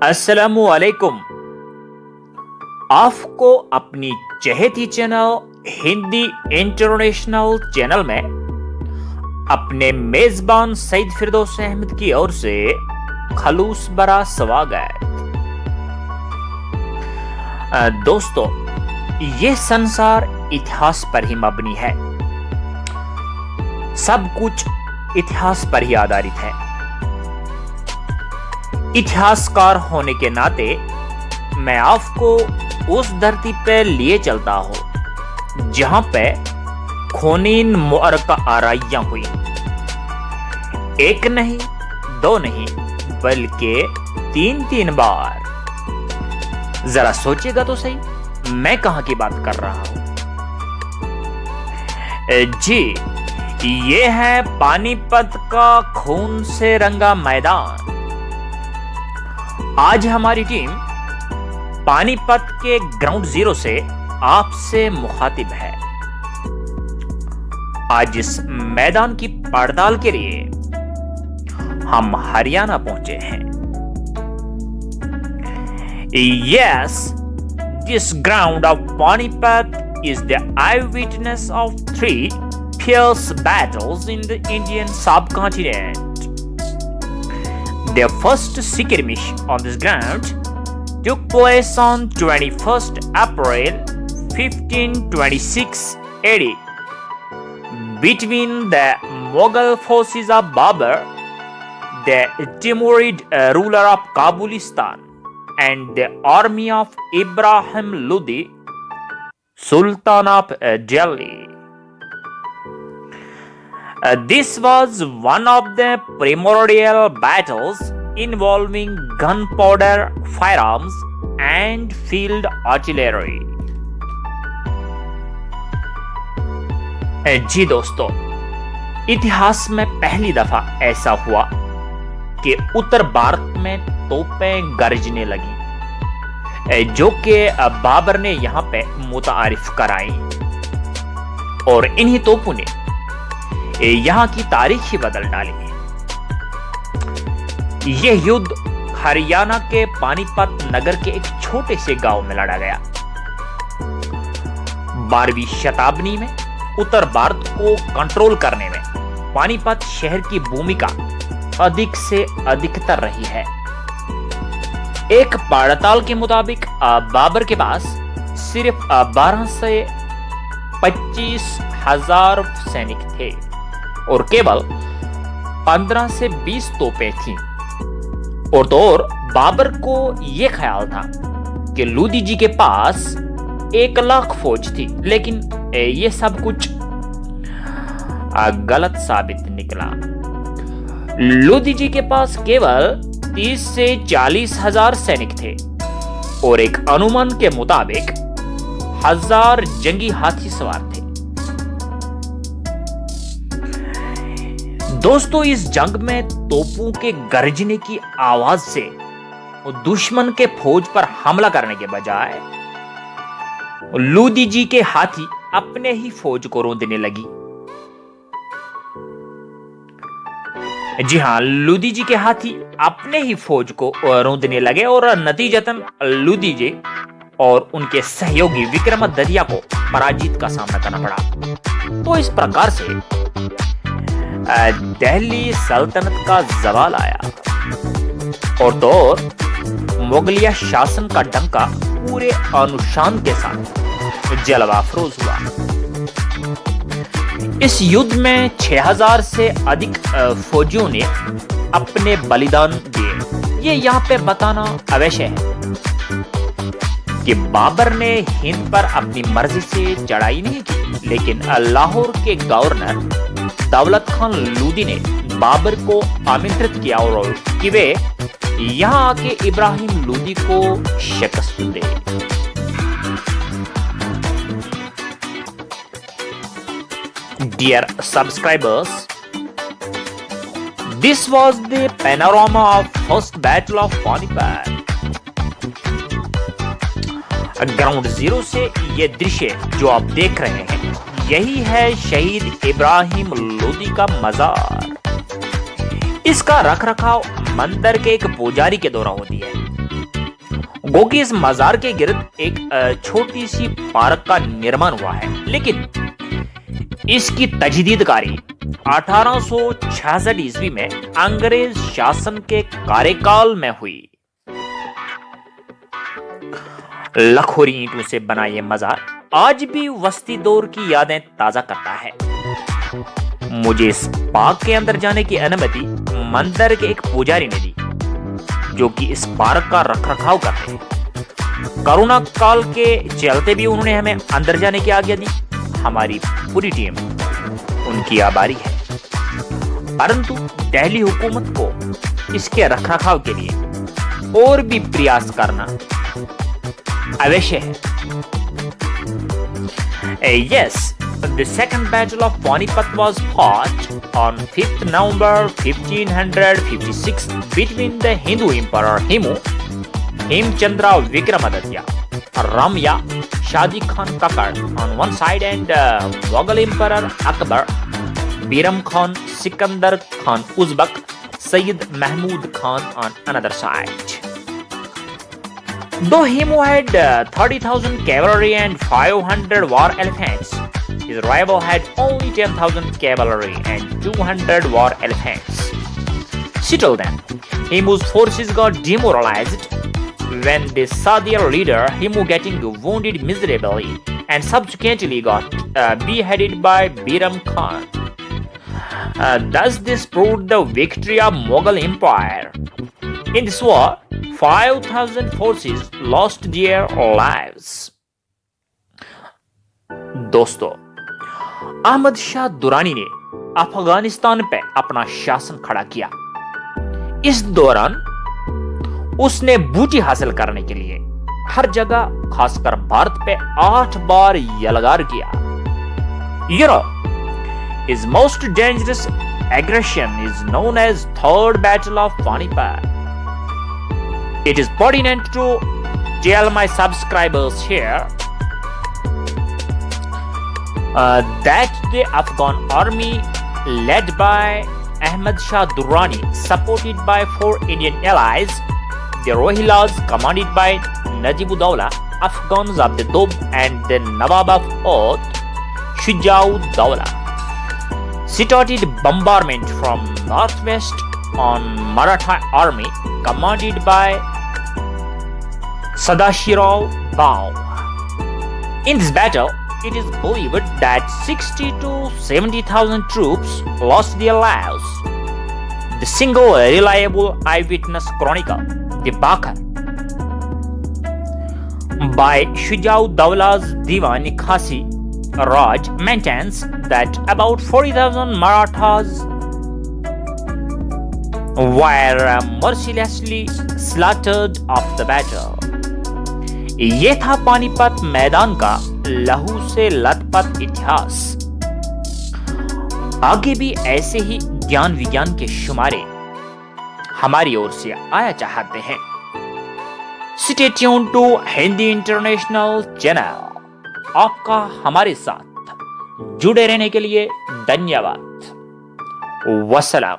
अस्सलामु अलैकुम। आपको अपनी चहेती चैनल हिंदी इंटरनेशनल चैनल में अपने मेजबान सईद फिरदौस अहमद की ओर से खलूस बरा स्वागत। दोस्तों, ये संसार इतिहास पर ही मबनी है। सब कुछ इतिहास पर ही आधारित है। इतिहासकार होने के नाते मैं आपको उस धरती पे लिए चलता हूं जहां पे खूनीन मुअरका आराइयां हुई। एक नहीं, दो नहीं, बल्कि तीन बार। जरा सोचिएगा तो सही, मैं कहां की बात कर रहा हूं। जी, ये है पानीपत का खून से रंगा मैदान। आज हमारी टीम पानीपत के ग्राउंड जीरो से आपसे मुखातिब है। आज इस मैदान की पड़ताल के लिए हम हरियाणा पहुंचे हैं। Yes, this ground of Panipat is the eyewitness of 3 fierce battles in the Indian subcontinent. The first skirmish on this ground took place on 21st April 1526 AD between the Mughal forces of Babur, the Timurid ruler of Kabulistan, and the army of Ibrahim Lodi, Sultan of Delhi. This was one of the primordial battles involving gunpowder, firearms, and field artillery. जी दोस्तों, इतिहास में पहली दफा ऐसा हुआ कि उत्तर भारत में तोपें गरजने लगी, जो कि बाबर ने यहां पे मुतारिफ कराई। और इन्हीं तोपों ने यहां की तारीख ही बदल डाली है। यह युद्ध हरियाणा के पानीपत नगर के एक छोटे से गांव में लड़ा गया। 12वीं शताब्दी में उत्तर भारत को कंट्रोल करने में पानीपत शहर की भूमिका अधिक से अधिकतर रही है। एक पड़ताल के मुताबिक बाबर के पास सिर्फ 12 से 25,000 सैनिक थे और केवल 15 से 20 तोपें थीं। और तो और बाबर को यह ख्याल था कि लोदी जी के पास 1 लाख फौज थी, लेकिन यह सब कुछ गलत साबित निकला। लोदी जी के पास केवल 30 से 40,000 सैनिक थे और एक अनुमान के मुताबिक 1000 जंगी हाथी सवार थे। दोस्तों, इस जंग में तोपों के गरजने की आवाज से दुश्मन के फौज पर हमला करने के बजाय लोदी जी के हाथी अपने ही फौज को रौंदने लगी। जी हां, लोदी जी के हाथी अपने ही फौज को रौंदने लगे और नतीजतन लोदी जी और उनके सहयोगी विक्रमादित्य को पराजित का सामना करना पड़ा। तो इस प्रकार से दिल्ली सल्तनत का जवाल आया और तो और मुगलिया शासन का डंका पूरे अनुशान के साथ जलवाफरोज हुआ। इस युद्ध में 6000 से अधिक फौजियों ने अपने बलिदान दिए। ये यहाँ पे बताना आवश्यक है कि बाबर ने हिंद पर अपनी मर्जी से चढ़ाई नहीं की, लेकिन लाहौर के गवर्नर दौलत खान लोदी ने बाबर को आमंत्रित किया और कि वे यहां आके इब्राहिम लोदी को शिकस्त दे। Dear subscribers, this was the panorama of first battle of Panipat. Ground zero से ये दृश्य जो आप देख रहे हैं, यही है शहीद इब्राहिम लोदी का मजार। इसका रखरखाव मंदिर के एक पुजारी के द्वारा होती है। गो कि इस मजार के गिर्द एक छोटी सी पार्क का निर्माण हुआ है, लेकिन इसकी तजदीदकारी 1866 ईस्वी में अंग्रेज शासन के कार्यकाल में हुई। लखोरी ईंटों से बना यह मजार आज भी वस्ती दौर की यादें ताजा करता है। मुझे इस पार्क के अंदर जाने की अनुमति मंदिर के एक पुजारी ने दी, जो कि इस पार्क का रखरखाव करते हैं। कोरोना काल के चलते भी उन्होंने हमें अंदर जाने की आज्ञा दी। हमारी पूरी टीम उनकी आभारी है, परंतु दिल्ली हुकूमत को इसके रखरखाव के लिए और भी प्रयास करना आवश्य है। Yes, the second battle of Panipat was fought on 5th November 1556 between the Hindu Emperor Hemchandra Vikramaditya, Ramya Shadi Khan Kakar on one side and Mughal Emperor Akbar, Biram Khan, Sikandar Khan Uzbek, Sayyid Mahmud Khan on another side. Though Hemu had 30,000 cavalry and 500 war elephants, his rival had only 10,000 cavalry and 200 war elephants. Still then, Hemu's forces got demoralized when they saw their leader Hemu getting wounded miserably and subsequently got beheaded by Biram Khan. Thus, this proved the victory of Mughal Empire. In this war, 5,000 forces lost their lives. दोस्तों, अहमद शाह दुरानी ने अफगानिस्तान पे अपना शासन खड़ा किया। इस दौरान उसने बूटी हासिल करने के लिए हर जगह, खासकर भारत पे 8 बार यलगार किया। His most dangerous aggression is known as Third Battle of Panipat. It is pertinent to tell my subscribers here that the Afghan army led by Ahmad Shah Durrani, supported by 4 Indian allies, the Rohillas commanded by Najib-ud-Dawla, Afghans of the Doab and the Nawab of Oudh, Shujaa-ud-Dawla, started bombardment from northwest on Maratha army commanded by Sadashirao Bau. In this battle, it is believed that 60 to 70,000 troops lost their lives. The single reliable eyewitness chronicle, the Bakar, by Shujaa-ud-Dawla's Diwan Khasi Raj, maintains that about 40,000 Marathas were mercilessly slaughtered of the battle. ये था पानीपत मैदान का लहू से लथपथ इतिहास। आगे भी ऐसे ही ज्ञान विज्ञान के शुमारे हमारी ओर से आया चाहते हैं। Stay tuned to Hindi international channel. आपका हमारे साथ जुड़े रहने के लिए धन्यवाद। वस्सलाम।